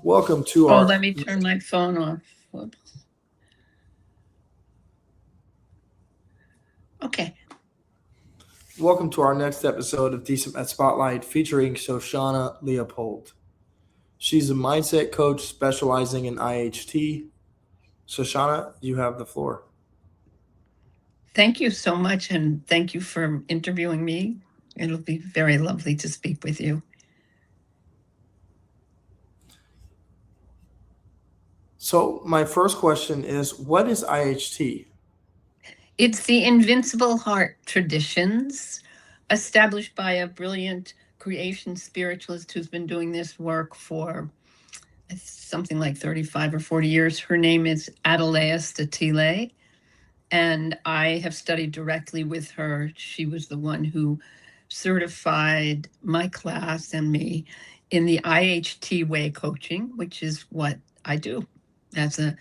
Welcome to Oh, our let me turn my phone off. Whoops. Okay. welcome to our next episode of DecentMed Spotlight featuring Shoshana Leopold. She's a mindset coach specializing in IHT. Shoshana, you have the floor. Thank you so much. And thank you for interviewing me. It'll be very lovely to speak with you. So, my first question is, what is IHT? It's the Invincible Heart traditions established by a brilliant creation spiritualist who's been doing this work for something like 35 or 40 years. Her name is Adelaide Statile, and I have studied directly with her. She was the one who certified my class and me in the IHT way coaching, which is what I do as a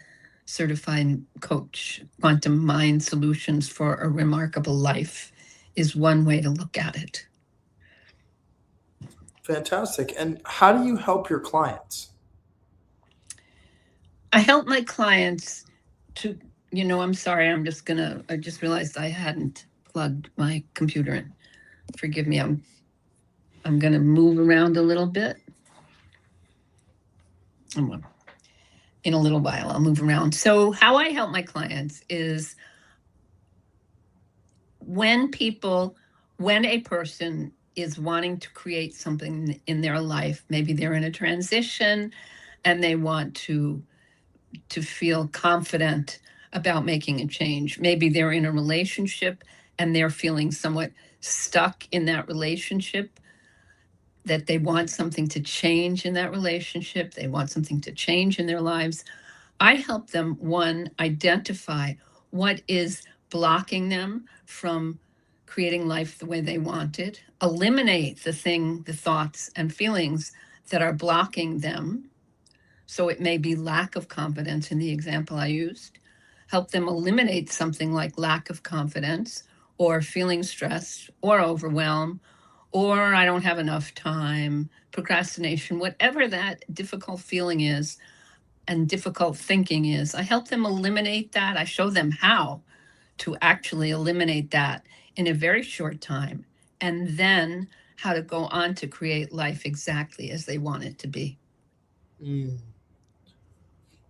certified coach. Quantum mind solutions for a remarkable life is one way to look at it. Fantastic. And how do you help your clients? I help my clients to, I'm sorry, I just realized I hadn't plugged my computer in. Forgive me, I'm gonna move around a little bit. In a little while, I'll move around. So how I help my clients is when a person is wanting to create something in their life, maybe they're in a transition and they want to feel confident about making a change. Maybe they're in a relationship and they're feeling somewhat stuck in that relationship, that they want something to change in that relationship. They want something to change in their lives. I help them, one, identify what is blocking them from creating life the way they want it, eliminate the thoughts and feelings that are blocking them. So it may be lack of confidence in the example I used. Help them eliminate something like lack of confidence or feeling stressed or overwhelmed or I don't have enough time, procrastination, whatever that difficult feeling is and difficult thinking is. I help them eliminate that. I show them how to actually eliminate that in a very short time, and then how to go on to create life exactly as they want it to be. Mm.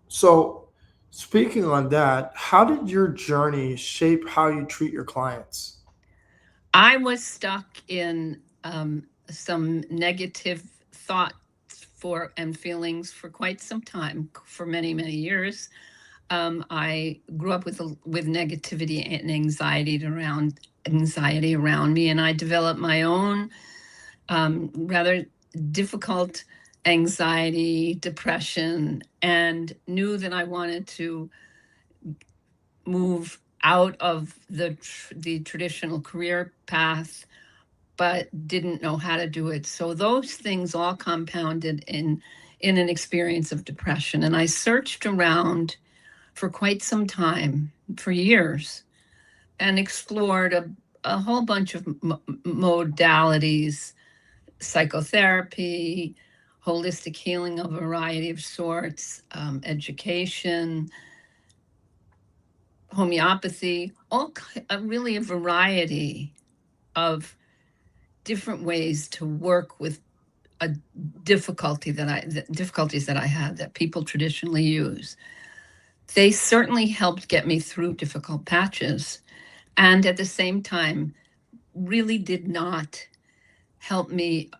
So, speaking on that, how did your journey shape how you treat your clients? I was stuck in some negative thoughts for and feelings for quite some time, for many, many years. I grew up with negativity and anxiety around me, and I developed my own rather difficult anxiety, depression, and knew that I wanted to move out of the traditional career path, but didn't know how to do it. So those things all compounded in an experience of depression, and I searched around for quite some time, for years, and explored a whole bunch of modalities: psychotherapy, holistic healing of a variety of sorts, education, homeopathy, really a variety of different ways to work with a the difficulties that I had that people traditionally use. They certainly helped get me through difficult patches, and at the same time really did not help me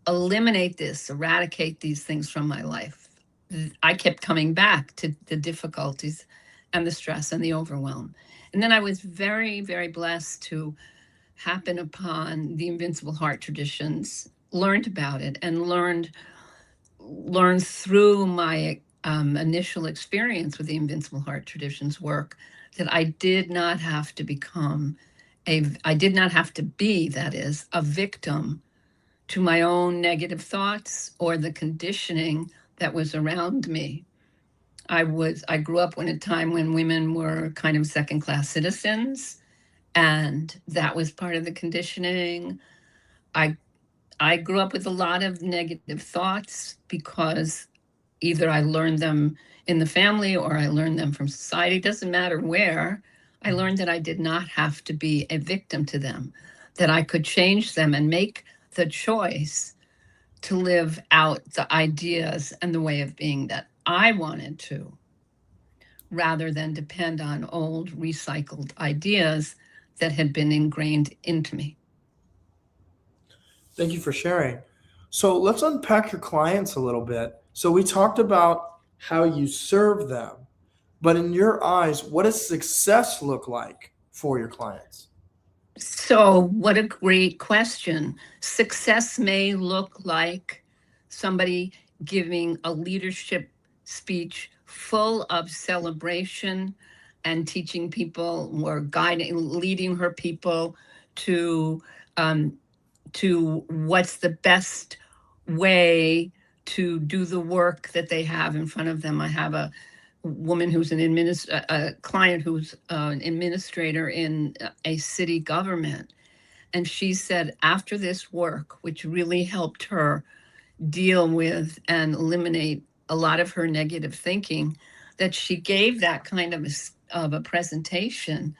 eradicate these things from my life. I kept coming back to the difficulties and the stress and the overwhelm. And then I was very, very blessed to happen upon the Invincible Heart traditions, learned about it, and learned through my initial experience with the Invincible Heart traditions work that I did not have to I did not have to be, that is, a victim to my own negative thoughts or the conditioning that was around me. I grew up in a time when women were kind of second class citizens, and that was part of the conditioning. I I grew up with a lot of negative thoughts because either I learned them in the family or I learned them from society, doesn't matter where. I learned that I did not have to be a victim to them, that I could change them and make the choice to live out the ideas and the way of being that I wanted to, rather than depend on old recycled ideas that had been ingrained into me. Thank you for sharing. So let's unpack your clients a little bit. So we talked about how you serve them, but in your eyes, what does success look like for your clients? So, what a great question. Success may look like somebody giving a leadership speech full of celebration and teaching people or guiding, leading her people to um, to what's the best way to do the work that they have in front of them. I have a woman who's a client who's an administrator in a city government. And she said after this work, which really helped her deal with and eliminate a lot of her negative thinking, that she gave that kind of a presentation.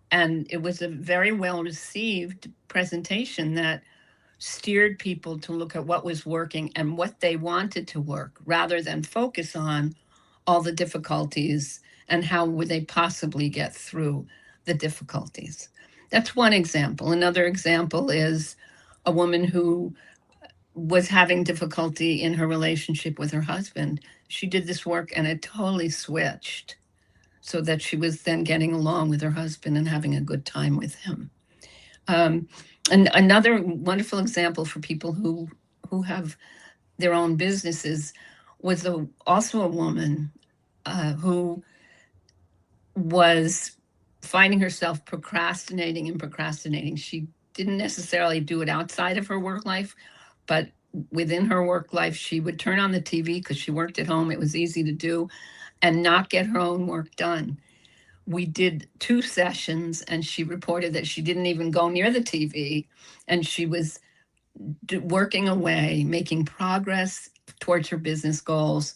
And it was a very well received presentation that steered people to look at what was working and what they wanted to work rather than focus on all the difficulties and how would they possibly get through the difficulties. That's one example. Another example is a woman who was having difficulty in her relationship with her husband. She did this work and it totally switched so that she was then getting along with her husband and having a good time with him. And another wonderful example for people who have their own businesses was also a woman who was finding herself procrastinating and procrastinating. She didn't necessarily do it outside of her work life, but within her work life, she would turn on the TV because she worked at home. It was easy to do and not get her own work done. We did 2 sessions and she reported that she didn't even go near the TV and she was working away, making progress towards her business goals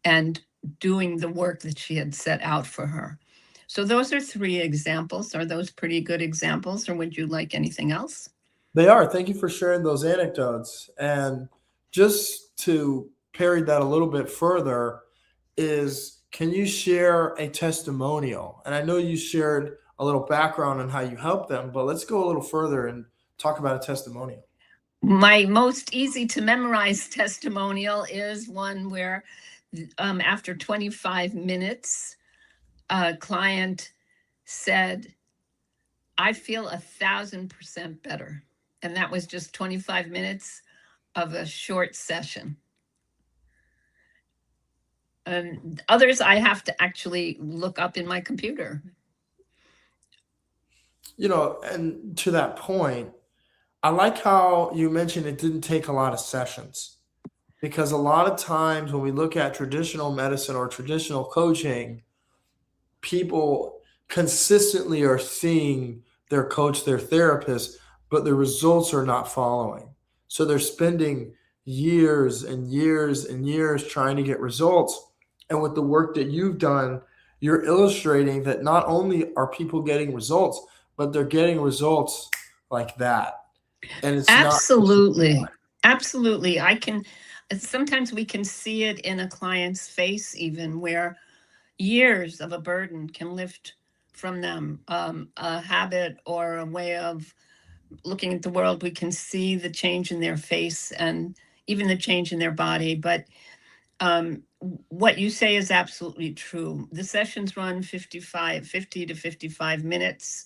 and doing the work that she had set out for her. So those are 3 examples. Are those pretty good examples, or would you like anything else? They are. Thank you for sharing those anecdotes. And just to parry that a little bit further, is can you share a testimonial? And I know you shared a little background on how you helped them, but let's go a little further and talk about a testimonial. My most easy to memorize testimonial is one where after 25 minutes, a client said, I feel 1,000% better. And that was just 25 minutes of a short session. And others I have to actually look up in my computer. And to that point, I like how you mentioned it didn't take a lot of sessions, because a lot of times when we look at traditional medicine or traditional coaching, people consistently are seeing their coach, their therapist, but the results are not following. So they're spending years and years and years trying to get results. And with the work that you've done, you're illustrating that not only are people getting results, but they're getting results like that. And it's not Absolutely. Absolutely. Sometimes we can see it in a client's face, even where years of a burden can lift from them a habit or a way of looking at the world. We can see the change in their face and even the change in their body. But what you say is absolutely true. The sessions run 50 to 55 minutes.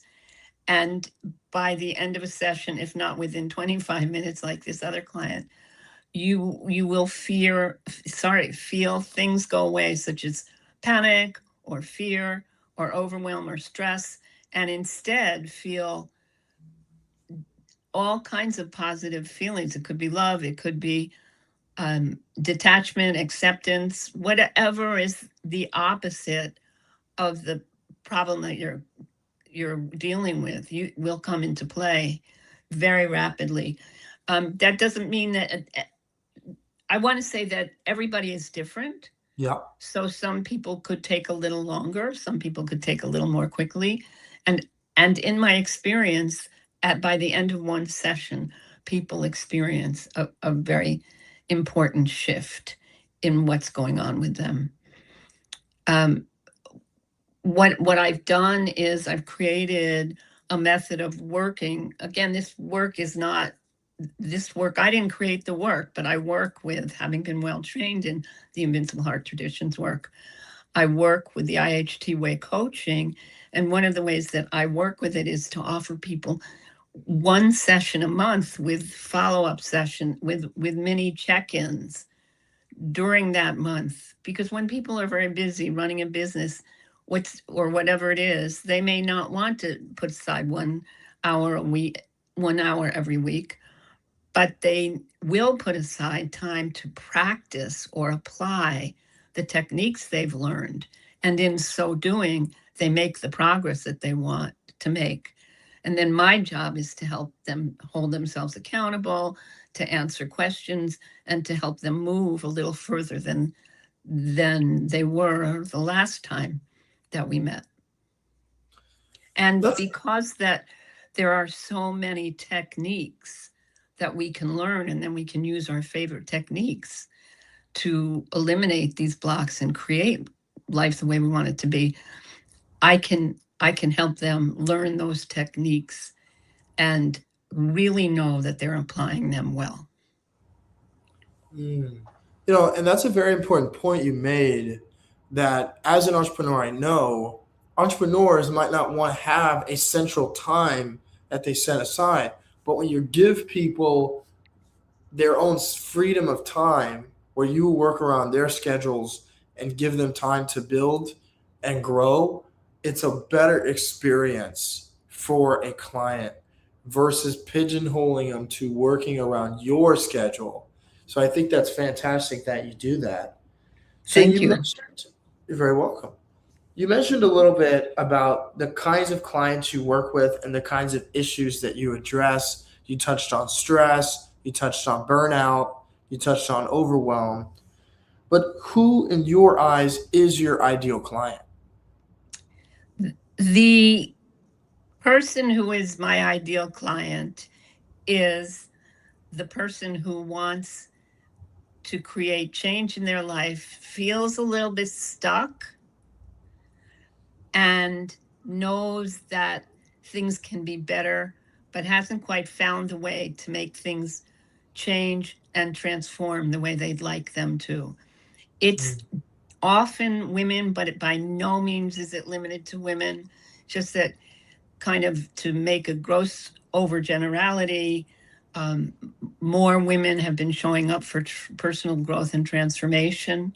And by the end of a session, if not within 25 minutes, like this other client, you will feel things go away, such as panic or fear or overwhelm or stress, and instead feel all kinds of positive feelings. It could be love, it could be detachment, acceptance, whatever is the opposite of the problem that you're dealing with, you will come into play very rapidly. That doesn't mean that I want to say that everybody is different. Yeah. So some people could take a little longer, some people could take a little more quickly. And in my experience, by the end of one session, people experience a very important shift in what's going on with them. What I've done is I've created a method of working. Again, this work, I didn't create the work, but I work with, having been well trained in the Invincible Heart Traditions work, I work with the IHT way coaching. And one of the ways that I work with it is to offer people one session a month with follow-up session with mini check-ins during that month. Because when people are very busy running a business, or whatever it is, they may not want to put aside 1 hour a week, 1 hour every week, but they will put aside time to practice or apply the techniques they've learned. And in so doing, they make the progress that they want to make. And then my job is to help them hold themselves accountable, to answer questions, and to help them move a little further than they were the last time that we met. And because that there are so many techniques that we can learn, and then we can use our favorite techniques to eliminate these blocks and create life the way we want it to be, I can help them learn those techniques and really know that they're applying them well. You know, and that's a very important point you made, that as an entrepreneur, I know entrepreneurs might not want to have a central time that they set aside. But when you give people their own freedom of time, where you work around their schedules and give them time to build and grow, it's a better experience for a client versus pigeonholing them to working around your schedule. So I think that's fantastic that you do that. So Thank you you. mentioned, you're very welcome. You mentioned a little bit about the kinds of clients you work with and the kinds of issues that you address. You touched on stress, you touched on burnout, you touched on overwhelm. But who, in your eyes, is your ideal client? The person who is my ideal client is the person who wants to create change in their life, feels a little bit stuck, and knows that things can be better, but hasn't quite found a way to make things change and transform the way they'd like them to. It's often women, but by no means is it limited to women. Just that, kind of, to make a gross overgenerality, more women have been showing up for personal growth and transformation.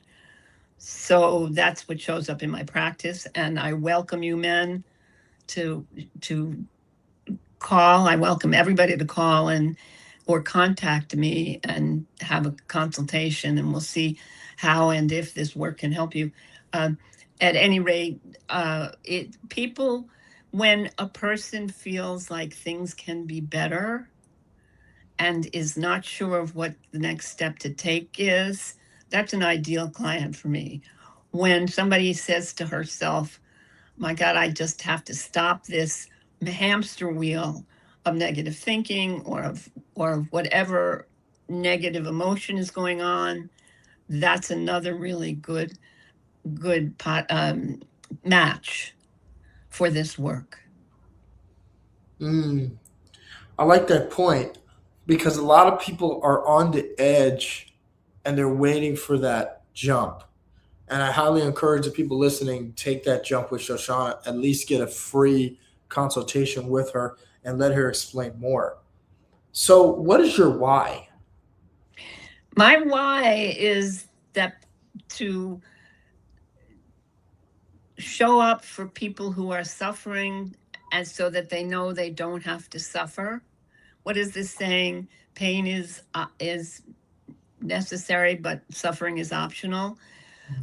So that's what shows up in my practice. And I welcome you men to call. I welcome everybody to call or contact me and have a consultation, and we'll see how and if this work can help you. At any rate, when a person feels like things can be better and is not sure of what the next step to take is, that's an ideal client for me. When somebody says to herself, my God, I just have to stop this hamster wheel of negative thinking or of whatever negative emotion is going on, that's another really good match for this work. I like that point, because a lot of people are on the edge and they're waiting for that jump. And I highly encourage the people listening, take that jump with Shoshana, at least get a free consultation with her and let her explain more. So, what is your why? My why is that to show up for people who are suffering, and so that they know they don't have to suffer. What is this saying? Pain is necessary, but suffering is optional.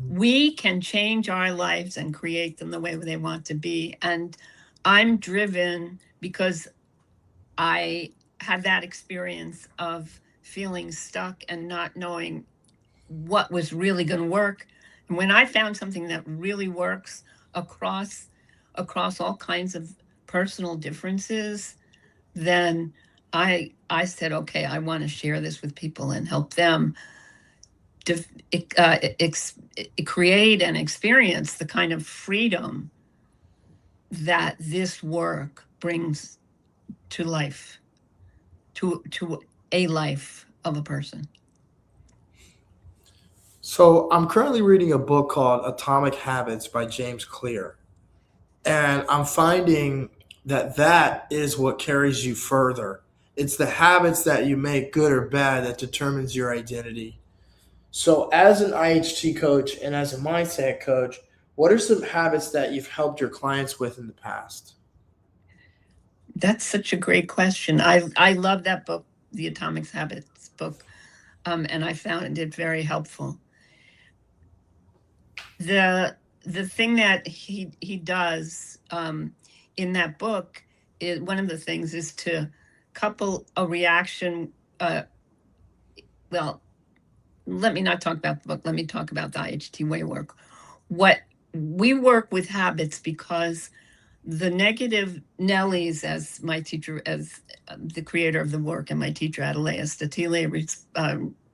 We can change our lives and create them the way they want to be. And I'm driven because I had that experience of feeling stuck and not knowing what was really going to work. And when I found something that really works across all kinds of personal differences, then I said, okay, I want to share this with people and help them to create and experience the kind of freedom that this work brings to life, to a life of a person. So I'm currently reading a book called Atomic Habits by James Clear. And I'm finding that that is what carries you further. It's the habits that you make, good or bad, that determines your identity. So, as an IHT coach and as a mindset coach, what are some habits that you've helped your clients with in the past? That's such a great question. I love that book, the Atomic Habits book, and I found it very helpful. The thing that he does in that book is, one of the things is to couple a reaction. Well, let me not talk about the book. Let me talk about the IHT way work. What we work with habits because the negative Nellies, as my teacher, as the creator of the work and my teacher Adelaide Statile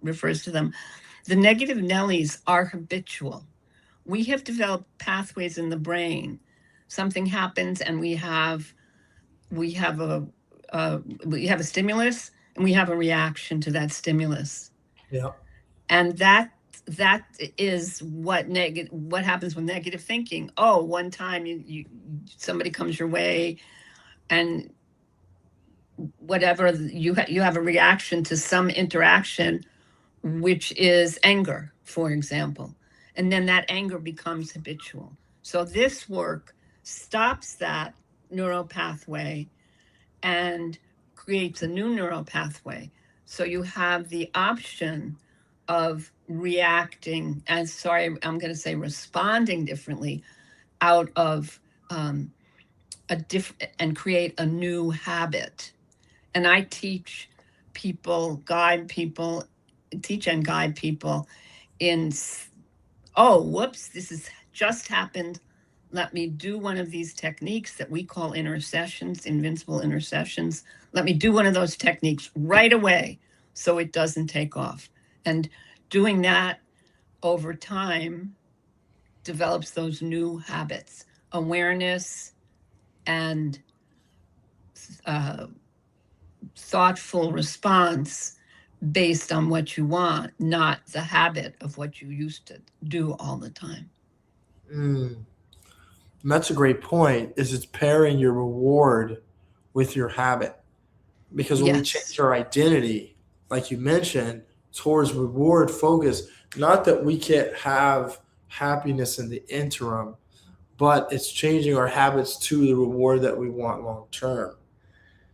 refers to them, the negative Nellies are habitual. We have developed pathways in the brain. Something happens, and we have a stimulus, and we have a reaction to that stimulus. Yeah. And that is what happens with negative thinking. Oh, one time somebody comes your way, and whatever you have a reaction to some interaction, which is anger, for example, and then that anger becomes habitual. So this work stops that neural pathway and creates a new neural pathway. So you have the option of reacting, and sorry, I'm going to say responding differently, out of and create a new habit. And I teach and guide people in, oh, whoops, this has just happened. Let me do one of these techniques that we call intercessions, invincible intercessions. Let me do one of those techniques right away so it doesn't take off. And doing that over time develops those new habits, awareness and thoughtful response based on what you want, not the habit of what you used to do all the time. Mm. And that's a great point, is it's pairing your reward with your habit. Because when we Yes. change our identity, like you mentioned, towards reward focus, not that we can't have happiness in the interim, but it's changing our habits to the reward that we want long term.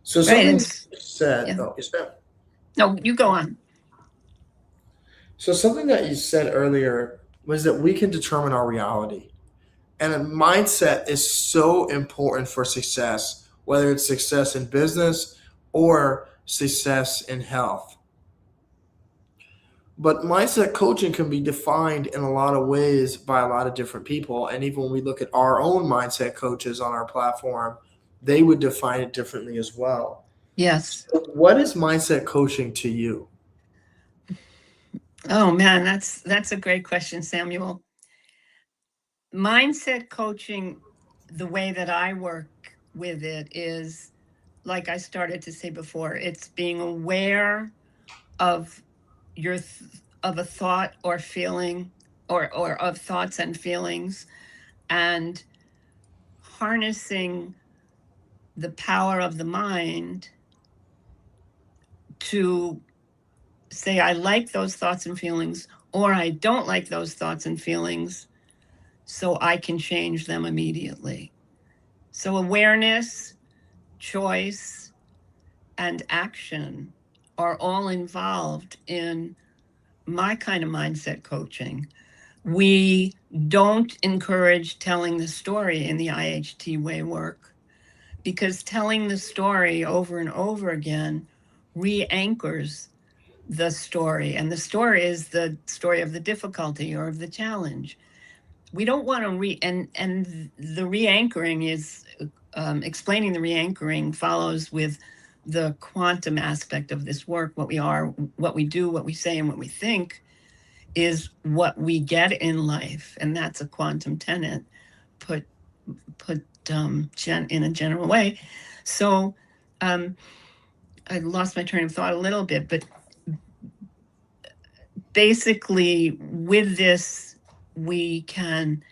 So Right. something you And said, yeah. oh, yes, ma'am. No, you go on. So something that you said earlier was that we can determine our reality. And a mindset is so important for success, whether it's success in business or success in health. But mindset coaching can be defined in a lot of ways by a lot of different people. And even when we look at our own mindset coaches on our platform, they would define it differently as well. Yes. So what is mindset coaching to you? Oh man, that's a great question, Samuel. Mindset coaching, the way that I work with it is, like I started to say before, it's being aware of of a thought or feeling, or of thoughts and feelings, and harnessing the power of the mind to say, I like those thoughts and feelings, or I don't like those thoughts and feelings, so I can change them immediately. So awareness, choice, and action are all involved in my kind of mindset coaching. We don't encourage telling the story in the IHT way work, because telling the story over and over again re-anchors the story, and the story is the story of the difficulty or of the challenge. We don't want to and the re-anchoring is explaining the re-anchoring follows with the quantum aspect of this work. What we are, what we do, what we say, and what we think is what we get in life, and that's a quantum tenet put in a general way. So I lost my train of thought a little bit, but basically with this, we can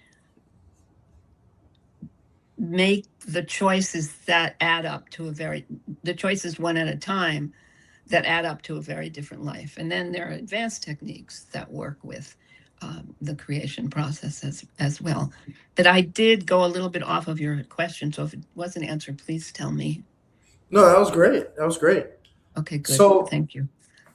make the choices that add up to the choices one at a time that add up to a very different life. And then there are advanced techniques that work with the creation process as well. But I did go a little bit off of your question, so if it wasn't answered, please tell me. No, that was great. That was great. Okay, good. So, thank you.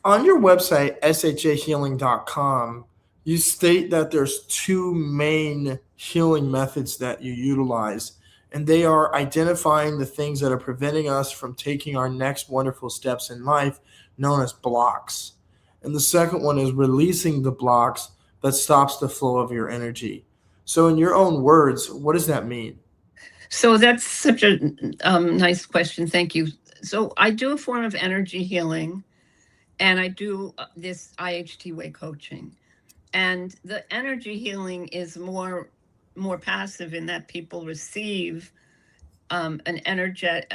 On your website, shahealing.com, you state that there's two main healing methods that you utilize, and they are identifying the things that are preventing us from taking our next wonderful steps in life, known as blocks. And the second one is releasing the blocks that stops the flow of your energy. So in your own words, what does that mean? So that's such a nice question. Thank you. So I do a form of energy healing, and I do this IHT way coaching. And the energy healing is more passive in that people receive an energetic.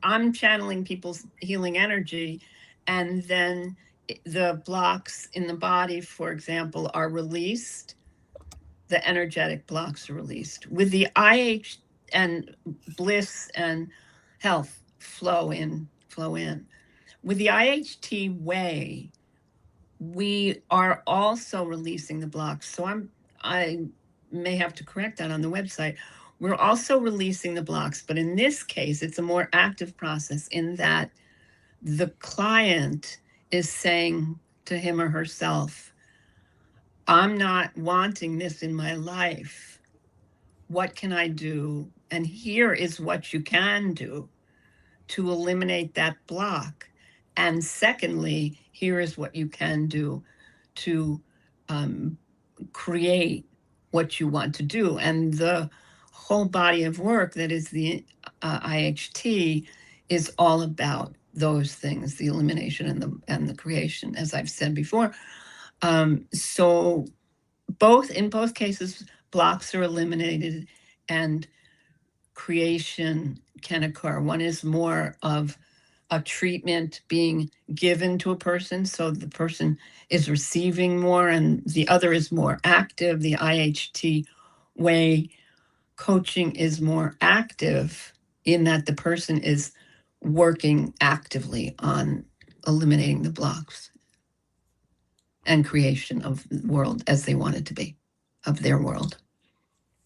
I'm channeling people's healing energy, and then the blocks in the body, for example, are released. The energetic blocks are released. With the IH and bliss and health flow in. With the IHT way, we are also releasing the blocks. So I may have to correct that on the website. We're also releasing the blocks, but in this case, it's a more active process in that the client is saying to him or herself, I'm not wanting this in my life. What can I do? And here is what you can do to eliminate that block. And secondly, here is what you can do to create what you want to do. And the whole body of work that is the IHT is all about those things, the elimination and the creation, as I've said before. So in both cases, blocks are eliminated and creation can occur. One is more of a treatment being given to a person, so the person is receiving more, and the other is more active. The IHT way coaching is more active in that the person is working actively on eliminating the blocks and creation of the world as they want it to be, of their world.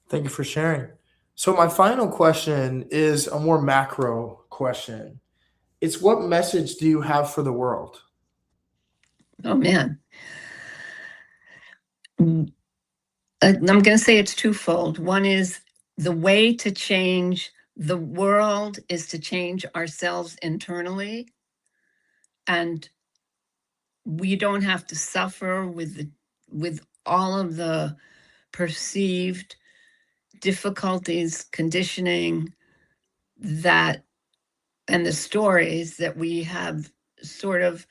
Thank you for sharing. So my final question is a more macro question. It's what message do you have for the world? Oh, man. I'm going to say it's twofold. One is the way to change the world is to change ourselves internally. And we don't have to suffer with all of the perceived difficulties, conditioning that, and the stories that we have sort of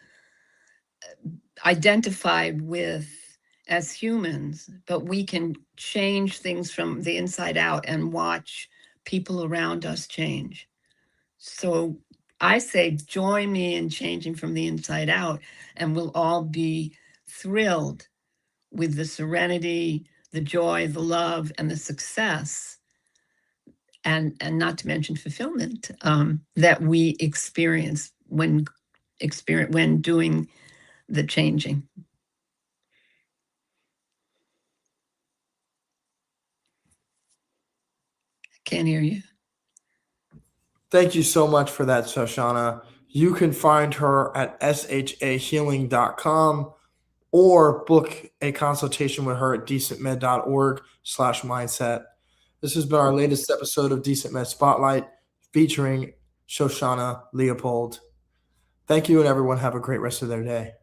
identified with as humans, but we can change things from the inside out and watch people around us change. So I say, join me in changing from the inside out, and we'll all be thrilled with the serenity, the joy, the love, and the success, and not to mention fulfillment that we experience when doing the changing. Can't hear you. Thank you so much for that, Shoshana. You can find her at shahealing.com or book a consultation with her at decentmed.org/mindset. This has been our latest episode of Decent Med Spotlight featuring Shoshana Leopold. Thank you, and everyone have a great rest of their day.